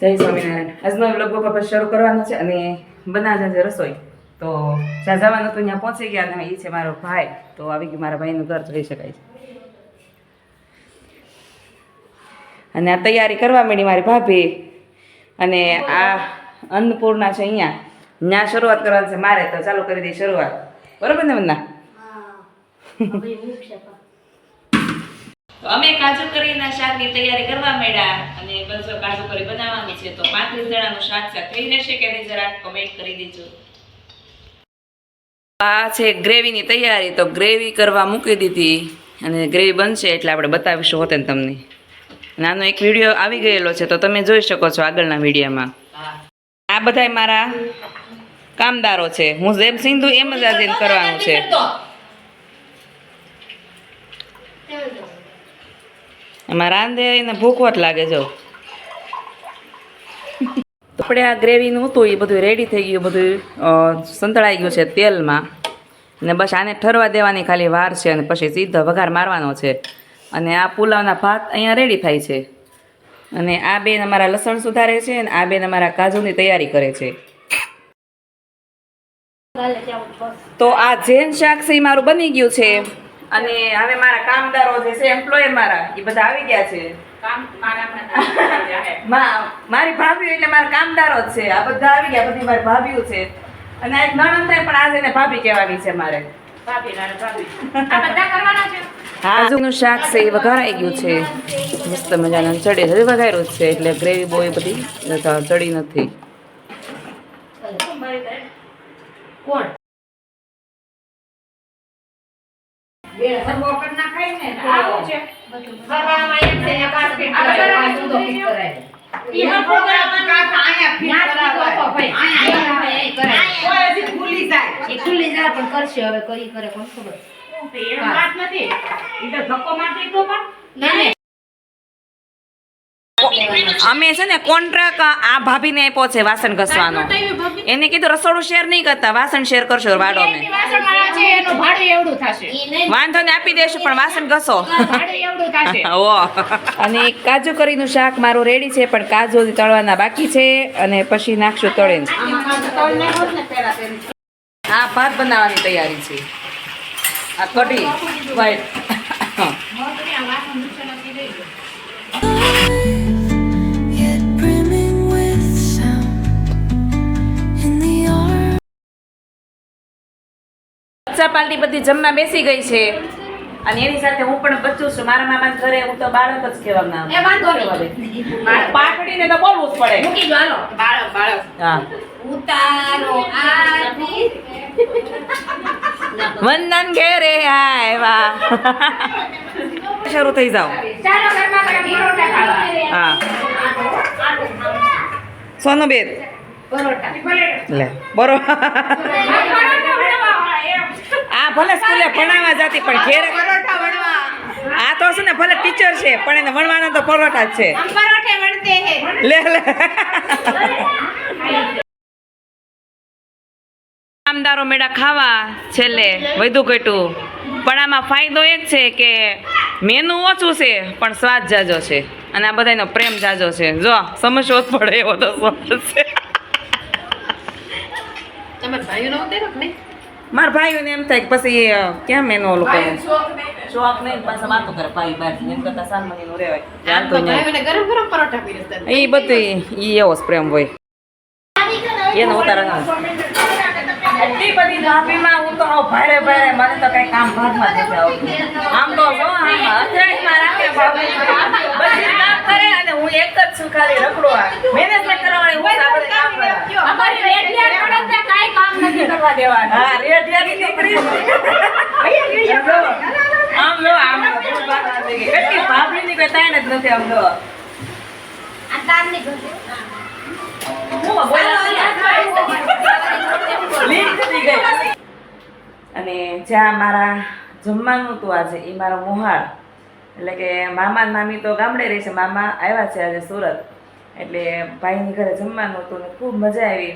જય સ્વામિનારાયણ. આજનો વ્લોગ બપોર શરૂ કરવાનો છે અને બનાવવાની છે રસોઈ. તો જ્યાં જવાનું હતું ત્યાં પહોંચી ગયા અને એ છે મારો ભાઈ. તો આવી ગયું મારા ભાઈનું ઘર જોઈ શકાય છે. અને આ તૈયારી કરવા માંડી મારી ભાભી. અને આ અન્નપૂર્ણા છે અહીંયા. ત્યાં શરૂઆત કરવાની છે મારે, તો ચાલુ કરી દઈ શરૂઆત. બરોબર ને વંદના? તો અમે કાજુ કરીના શાકની તૈયારી કરવા માંડ્યા અને બસ કાજુ કરી બનાવવાની છે. તો 35 જણાનું શાક થઈ રહેશે કે નહીં જરા કમેન્ટ કરી દેજો. આ છે ગ્રેવીની તૈયારી. તો ગ્રેવી કરવા મૂકી દીધી અને ગ્રેવી બનશે એટલે આપણે બતાવીશું હોતે ને તમને. નાનો એક વિડીયો આવી ગયેલો છે તો તમે જોઈ શકો છો આગળના વિડીયોમાં. આ બધાય મારા કામદારો છે. હું જેમ સિંધુ એમ જ આજે કરવાનું છે. એમાં રાંધે એને ભૂખો જ લાગે. જો આપણે આ ગ્રેવીનું હતું એ બધું રેડી થઈ ગયું, બધું સંતળાઈ ગયું છે તેલમાં. અને બસ આને ઠરવા દેવાની ખાલી વાર છે અને પછી સીધો વઘાર મારવાનો છે. અને આ પુલાવના ભાત અહીંયા રેડી થાય છે. અને આ બેન અમારા લસણ સુધારે છે અને આ બેન અમારા કાજુની તૈયારી કરે છે. તો આ જૈન શાક છે એ મારું બની ગયું છે. અને હવે મારા કામદારો જે છે એમ્પ્લોયર મારા એ બધા આવી ગયા છે. મારી ભાભીઓ એટલે મારા કામદારો જ છે. આ બધા આવી ગયા, બધી મારી ભાભીઓ છે. અને એક નણંદ થાય પણ આજે એને ભાભી કહેવાની છે મારે. કાજુનું શાક છે એ વઘારાઈ ગયું છે મસ્ત મજાનું. ચડી હજી વઘાર્યું જ છે એટલે ગ્રેવી બહુ એ બધી ચડી નથી. અમે છે ને કોન્ટ્રાક્ટ આ ભાભીને આપ્યો છે વાસણ ઘસવાનો. એને કીધું રસોડું શેર નહીં કરતા, વાસણ શેર કરશો વાડો મેં. વાંધો ને આપી દેશું પણ વાસણ ઘસો. અને કાજુ કરીનું શાક મારું રેડી છે પણ કાજુ તળવાના બાકી છે અને પછી નાખશું તળીને. આ ભાત બનાવવાની તૈયારી છે. આ કઢી વ્હાઈટ. પાર્ટી બધી જમવા બેસી ગઈ છે અને એની સાથે હું પણ બચું છું. મારા મામા ઘરે હું તો બાળક જ કહેવામાં પાટડીને તો બોલવું જ પડે. મૂકી દો હાલો બાળક બાળક. હા ઉતારો આરતી વંદન ઘેરે આવ્યા. શરૂ થઈ જાવ. ચાલો ઘરમાં પરોઠા ખાવા. હા સોનુબેન પરોઠા લે પરોઠા. આ ભલે સ્કૂલે ભણાવવા જતી પણ ઘેરે પરોઠા વણવા. આ તો છે ને ભલે ટીચર છે પણ એને વણવાના તો પરોઠા જ છે. પરોઠે વણતે હે લે લે. કામદારો મેળા ખાવા છેલ્લે વધુ ઘટું. પણ આમાં ફાયદો એક છે કે મેનુ ઓછું છે પણ સ્વાદ જાજો છે અને આ બધાનો પ્રેમ જાજો છે. જો સમસ્યો જ પડે એવો તો સ્વાદ છે. તમારા ભાઈઓનો ઉતેરો કે નહીં? મારા ભાઈઓને એમ થાય કે પછી ક્યાં મેનો ઓલું કરે શોખ નહીં પાછા વાતો કરે ભાઈ બાર એમ કરતા સાનમનીનું રહેવાય. એ બધું એ એવો જ પ્રેમ હોય એનો ઉતારા. એટલી બધી ભાભીમાં હું તો આવ ભારે ભારે મને તો કઈ કામ ભાગમાં નથી આવતું. આમ તો જો અથડાઈમાં રાખે ભાભી બધી કામ કરે અને હું એક જ છું ખાલી રખડવા. મેનેજમેન્ટ કરવાની હું આપણે કામ કરે. અમારી રેડિયા પડે કાઈ કામ નથી કરવા દેવાનું. હા રેડિયાની દીકરી આમ લો આમ કેટલી ભાભીની કોઈ તાણ જ નથી. આમ લો આ તારની ઘરે અને જ્યાં મારા જમવાનું હતું આજે એ મારો મોહાળ એટલે કે મામા મામી તો ગામડે રહે છે. મામા આવ્યા છે આજે સુરત એટલે ભાઈની ઘરે જમવાનું હતું ને ખૂબ મજા આવી,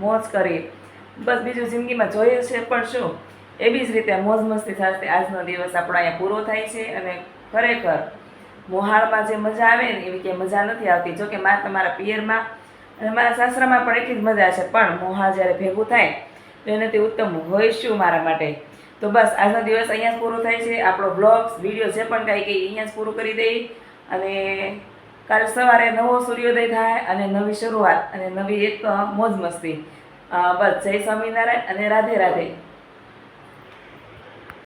મોજ કરી. બસ બીજું જિંદગીમાં જોઈએ છે પણ શું એવી જ રીતે મોજ મસ્તી થશે. આજનો દિવસ આપણો અહીંયા પૂરો થાય છે અને ખરેખર મોહાળમાં જે મજા આવે ને એવી ક્યાંય મજા નથી આવતી. જોકે મારે તમારા પિયરમાં અને મારા સાસરામાં પણ એટલી જ મજા છે, પણ મોહાળ જ્યારે ભેગું થાય તો એનાથી ઉત્તમ હોય શું મારા માટે. તો બસ આજનો દિવસ અહીંયા જ પૂરો થાય છે. આપણો બ્લોગ્સ વિડીયો જે પણ કાંઈ કંઈ અહીંયા જ પૂરું કરી દઈ, અને કાલે સવારે નવો સૂર્યોદય થાય અને નવી શરૂઆત અને નવી એક મોજ મસ્તી. બસ જય સ્વામિનારાયણ અને રાધે રાધે.